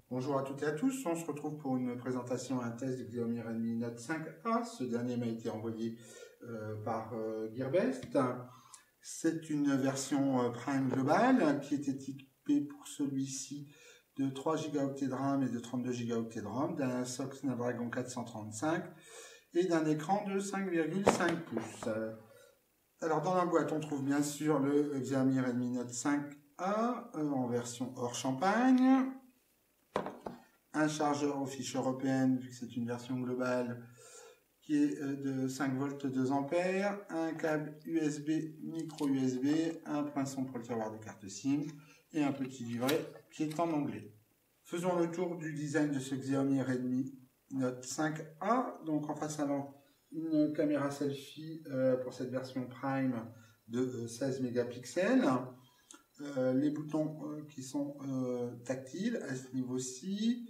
Bonjour à toutes et à tous, on se retrouve pour une présentation à un test du Xiaomi Redmi Note 5A. Ce dernier m'a été envoyé par Gearbest. C'est une version Prime Global qui est équipée pour celui-ci de 3 Go de RAM et de 32 Go de ROM, d'un SoC Snapdragon 435 et d'un écran de 5,5 pouces. Alors dans la boîte, on trouve bien sûr le Xiaomi Redmi Note 5A en version hors champagne. Un chargeur aux fiches européennes, vu que c'est une version globale, qui est de 5 volts 2 ampères, un câble USB, micro USB, un poinçon pour le tiroir des cartes SIM et un petit livret qui est en anglais. Faisons le tour du design de ce Xiaomi Redmi Note 5A. Donc en face avant, une caméra selfie pour cette version Prime de 16 mégapixels. Les boutons qui sont tactiles à ce niveau-ci.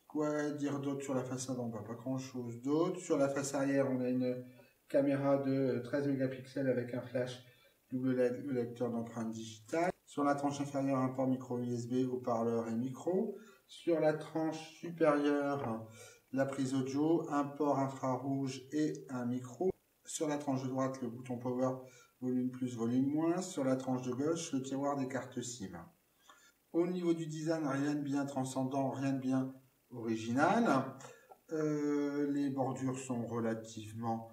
Quoi dire d'autre sur la face avant? Pas grand chose d'autre. Sur la face arrière, on a une caméra de 13 mégapixels avec un flash double LED, le lecteur d'empreintes digitales. Sur la tranche inférieure, un port micro USB, haut-parleur et micro. Sur la tranche supérieure, la prise audio, un port infrarouge et un micro. Sur la tranche de droite, le bouton power, volume plus, volume moins. Sur la tranche de gauche, le tiroir des cartes SIM. Au niveau du design, rien de bien transcendant, rien de bien original. Les bordures sont relativement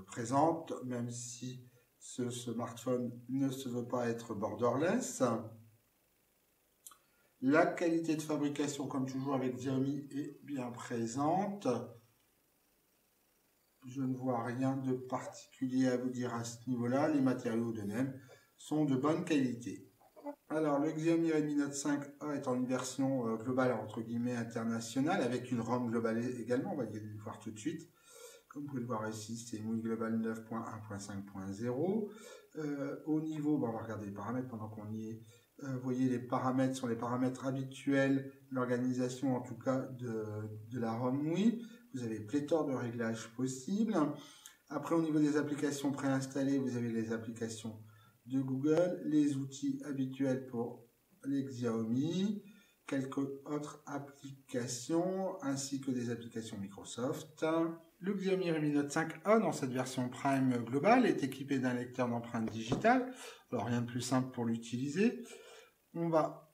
présentes, même si ce smartphone ne se veut pas être borderless. La qualité de fabrication, comme toujours avec Xiaomi, est bien présente. Je ne vois rien de particulier à vous dire à ce niveau-là. Les matériaux de même sont de bonne qualité. Alors, le Xiaomi Redmi Note 5A est en une version globale, entre guillemets, internationale, avec une ROM globale également. On va y voir tout de suite. Comme vous pouvez le voir ici, c'est une Global 9.1.5.0. Au niveau, on va regarder les paramètres pendant qu'on y est. Vous voyez, les paramètres sont les paramètres habituels, l'organisation en tout cas de la ROM MIUI. Vous avez pléthore de réglages possibles. Après, au niveau des applications préinstallées, vous avez les applications de Google, les outils habituels pour les Xiaomi, quelques autres applications, ainsi que des applications Microsoft. Le Xiaomi Redmi Note 5A, dans cette version Prime globale, est équipé d'un lecteur d'empreintes digitales. Alors, rien de plus simple pour l'utiliser. On va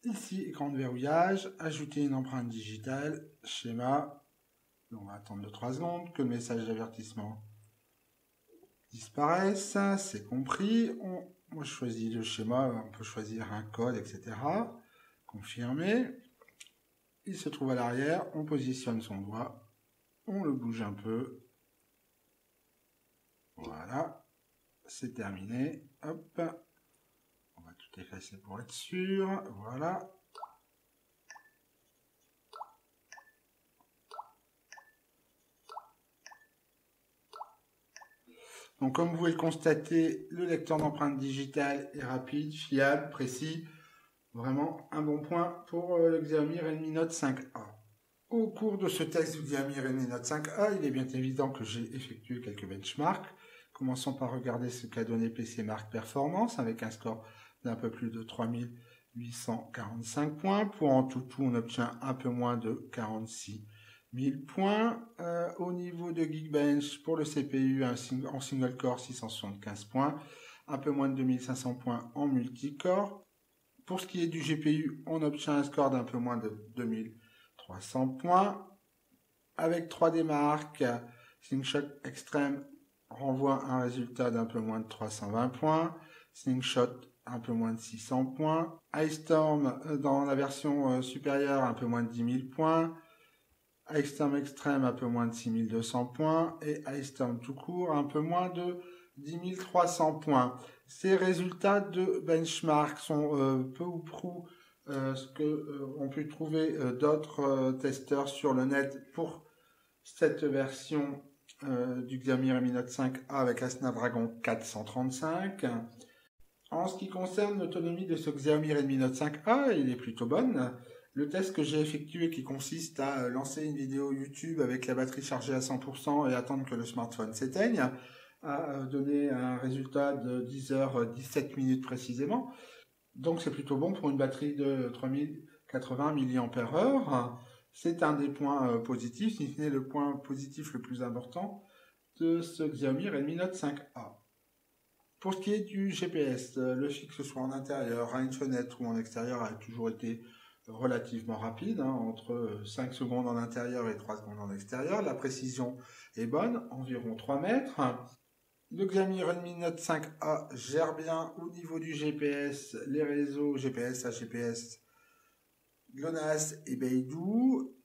ici, écran de verrouillage, ajouter une empreinte digitale, schéma. On va attendre 2-3 secondes que le message d'avertissement disparaisse, c'est compris. Moi je choisis le schéma, on peut choisir un code, etc. Confirmer. Il se trouve à l'arrière, on positionne son doigt, on le bouge un peu. Voilà, c'est terminé. Hop, on va tout effacer pour être sûr. Voilà. Donc, comme vous pouvez le constater, le lecteur d'empreintes digitales est rapide, fiable, précis. Vraiment un bon point pour le Xiaomi Redmi Note 5A. Au cours de ce test du Xiaomi Redmi Note 5A, il est bien évident que j'ai effectué quelques benchmarks. Commençons par regarder ce qu'a donné PC Mark Performance avec un score d'un peu plus de 3845 points. Pour en tout, on obtient un peu moins de 46 000 points. Au niveau de Geekbench, pour le CPU en single core, 675 points. Un peu moins de 2500 points en multicore. Pour ce qui est du GPU, on obtient un score d'un peu moins de 2300 points. Avec 3D Mark, Slingshot Extreme renvoie un résultat d'un peu moins de 320 points. Slingshot, un peu moins de 600 points. Ice Storm, dans la version supérieure, un peu moins de 10 000 points. Ice Storm Extreme, un peu moins de 6 200 points. Et Ice Storm tout court, un peu moins de 10 300 points. Ces résultats de benchmark sont peu ou prou ce qu'on peut trouver d'autres testeurs sur le net pour cette version du Xiaomi Redmi Note 5A avec un Snapdragon 435. En ce qui concerne l'autonomie de ce Xiaomi Redmi Note 5A, il est plutôt bonne. Le test que j'ai effectué qui consiste à lancer une vidéo YouTube avec la batterie chargée à 100% et attendre que le smartphone s'éteigne a donné un résultat de 10h17 minutes précisément. Donc c'est plutôt bon pour une batterie de 3080 mAh. C'est un des points positifs, si ce n'est le point positif le plus important de ce Xiaomi Redmi Note 5A. Pour ce qui est du GPS, le fait que ce soit en intérieur, à une fenêtre ou en extérieur a toujours été relativement rapide, entre 5 secondes en intérieur et 3 secondes en extérieur. La précision est bonne, environ 3 mètres. Le Xiaomi Redmi Note 5A gère bien au niveau du GPS les réseaux GPS, HGPS, GLONASS et Beidou.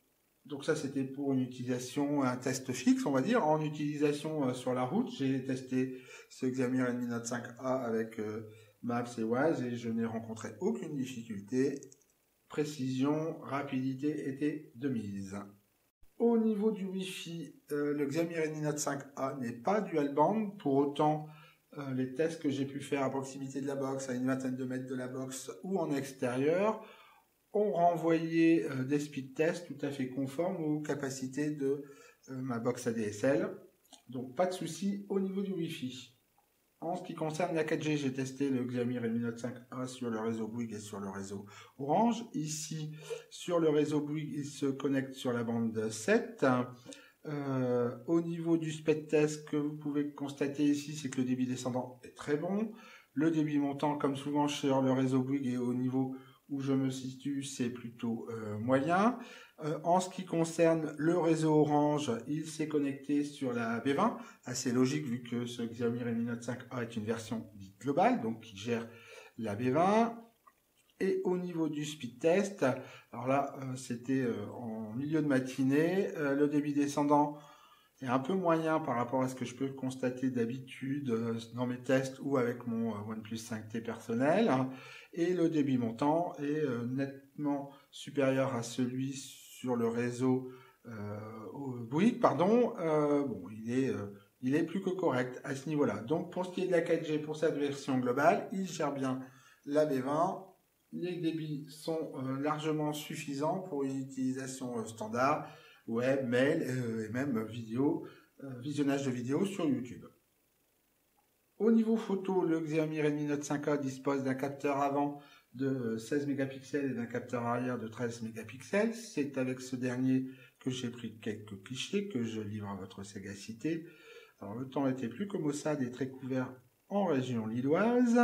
Donc ça c'était pour une utilisation, un test fixe on va dire. En utilisation sur la route, j'ai testé ce Xiaomi Redmi Note 5A avec Maps et Waze et je n'ai rencontré aucune difficulté. Précision, rapidité étaient de mise. Au niveau du Wi-Fi, le Xiaomi Redmi Note 5A n'est pas dual band. Pour autant, les tests que j'ai pu faire à proximité de la box, à une vingtaine de mètres de la box ou en extérieur, ont renvoyé des speed tests tout à fait conformes aux capacités de ma box ADSL. Donc pas de souci au niveau du Wi-Fi. En ce qui concerne la 4G, j'ai testé le Xiaomi Redmi Note 5A sur le réseau Bouygues et sur le réseau Orange. Ici, sur le réseau Bouygues, il se connecte sur la bande 7. Au niveau du speed test, ce que vous pouvez constater ici, c'est que le débit descendant est très bon. Le débit montant, comme souvent sur le réseau Bouygues et au niveau où je me situe, c'est plutôt moyen. En ce qui concerne le réseau Orange, il s'est connecté sur la B20, assez logique vu que ce Xiaomi Redmi Note 5A est une version dite globale, donc qui gère la B20. Et au niveau du speed test, alors là c'était en milieu de matinée, le débit descendant est un peu moyen par rapport à ce que je peux constater d'habitude dans mes tests ou avec mon OnePlus 5T personnel. Et le débit montant est nettement supérieur à celui sur le réseau Bouygues, pardon. Bon, il est plus que correct à ce niveau-là. Donc pour ce qui est de la 4G, pour cette version globale, il gère bien la B20. Les débits sont largement suffisants pour une utilisation standard, web, mail et même vidéo, visionnage de vidéos sur YouTube. Au niveau photo, le Xiaomi Redmi Note 5A dispose d'un capteur avant de 16 mégapixels et d'un capteur arrière de 13 mégapixels. C'est avec ce dernier que j'ai pris quelques clichés que je livre à votre sagacité. Alors le temps était plus que maussade et très couvert en région lilloise.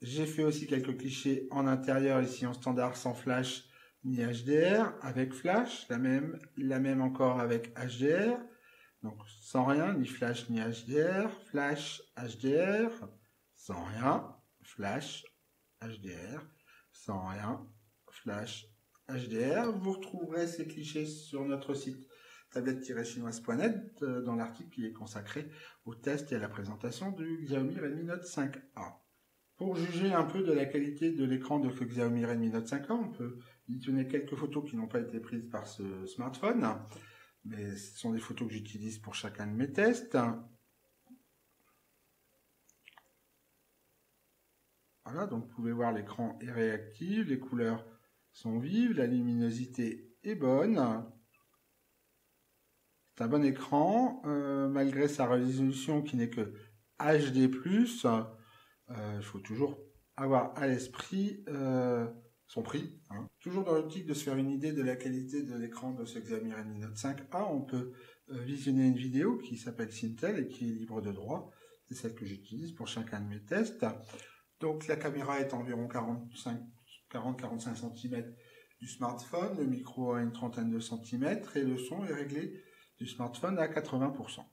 J'ai fait aussi quelques clichés en intérieur ici en standard sans flash ni HDR, avec flash, la même encore avec HDR. Donc sans rien, ni flash ni HDR, flash HDR, sans rien, flash HDR, sans rien, flash HDR. Vous retrouverez ces clichés sur notre site tablette-chinoise.net dans l'article qui est consacré au test et à la présentation du Xiaomi Redmi Note 5A. Pour juger un peu de la qualité de l'écran de ce Xiaomi Redmi Note 5A, on peut visionner quelques photos qui n'ont pas été prises par ce smartphone, mais ce sont des photos que j'utilise pour chacun de mes tests. Voilà, donc vous pouvez voir l'écran est réactif, les couleurs sont vives, la luminosité est bonne. C'est un bon écran, malgré sa résolution qui n'est que HD+. Il faut toujours avoir à l'esprit son prix. Toujours dans l'optique de se faire une idée de la qualité de l'écran de ce Xiaomi Redmi Note 5A, on peut visionner une vidéo qui s'appelle Sintel et qui est libre de droit. C'est celle que j'utilise pour chacun de mes tests. Donc la caméra est environ 40-45 cm du smartphone, le micro a une trentaine de centimètres et le son est réglé du smartphone à 80%.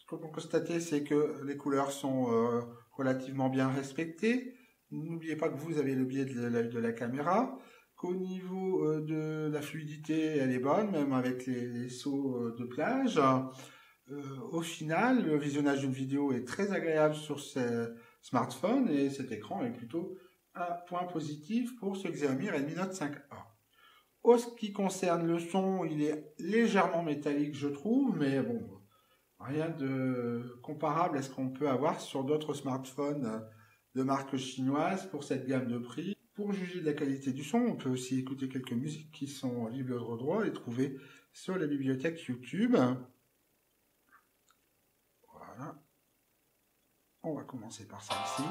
qu'on peut constater, c'est que les couleurs sont relativement bien respectées. N'oubliez pas que vous avez le biais de la caméra, qu'au niveau de la fluidité, elle est bonne, même avec les sauts de plage. Au final, le visionnage d'une vidéo est très agréable sur ce smartphone et cet écran est plutôt un point positif pour ce Xiaomi Redmi Note 5A. En ce qui concerne le son, il est légèrement métallique, je trouve, mais bon, rien de comparable à ce qu'on peut avoir sur d'autres smartphones de marque chinoise pour cette gamme de prix. Pour juger de la qualité du son, on peut aussi écouter quelques musiques qui sont libres de droit et trouvées sur la bibliothèque YouTube. Voilà. On va commencer par celle-ci.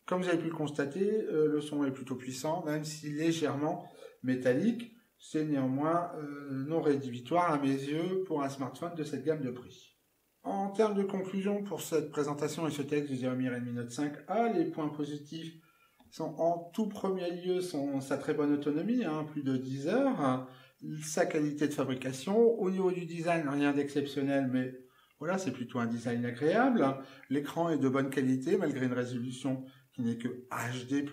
Comme vous avez pu le constater, le son est plutôt puissant, même si légèrement métallique. C'est néanmoins non rédhibitoire à mes yeux pour un smartphone de cette gamme de prix. En termes de conclusion pour cette présentation et ce texte du Xiaomi Redmi Note 5A, les points positifs sont en tout premier lieu sa très bonne autonomie, plus de 10 heures, sa qualité de fabrication. Au niveau du design, rien d'exceptionnel, mais voilà, c'est plutôt un design agréable. L'écran est de bonne qualité malgré une résolution qui n'est que HD+.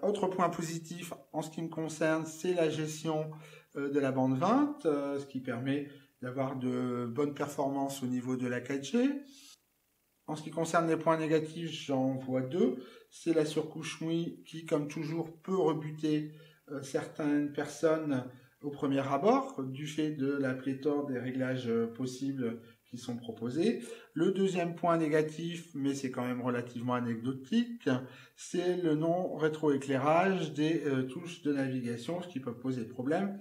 Autre point positif en ce qui me concerne, c'est la gestion de la bande 20, ce qui permet d'avoir de bonnes performances au niveau de la 4G. En ce qui concerne les points négatifs, j'en vois deux. C'est la surcouche MUI qui, comme toujours, peut rebuter certaines personnes au premier abord, du fait de la pléthore des réglages possibles qui sont proposés. Le deuxième point négatif, mais c'est quand même relativement anecdotique, c'est le non-rétroéclairage des touches de navigation, ce qui peut poser problème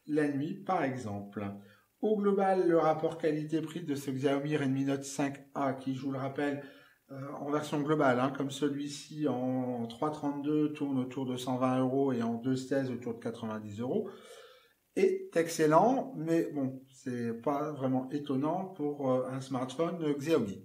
la nuit par exemple. Au global, le rapport qualité-prix de ce Xiaomi Redmi Note 5A, qui, je vous le rappelle, en version globale, comme celui-ci en 332 tourne autour de 120 € et en 216 autour de 90 €, est excellent, mais bon, c'est pas vraiment étonnant pour un smartphone Xiaomi.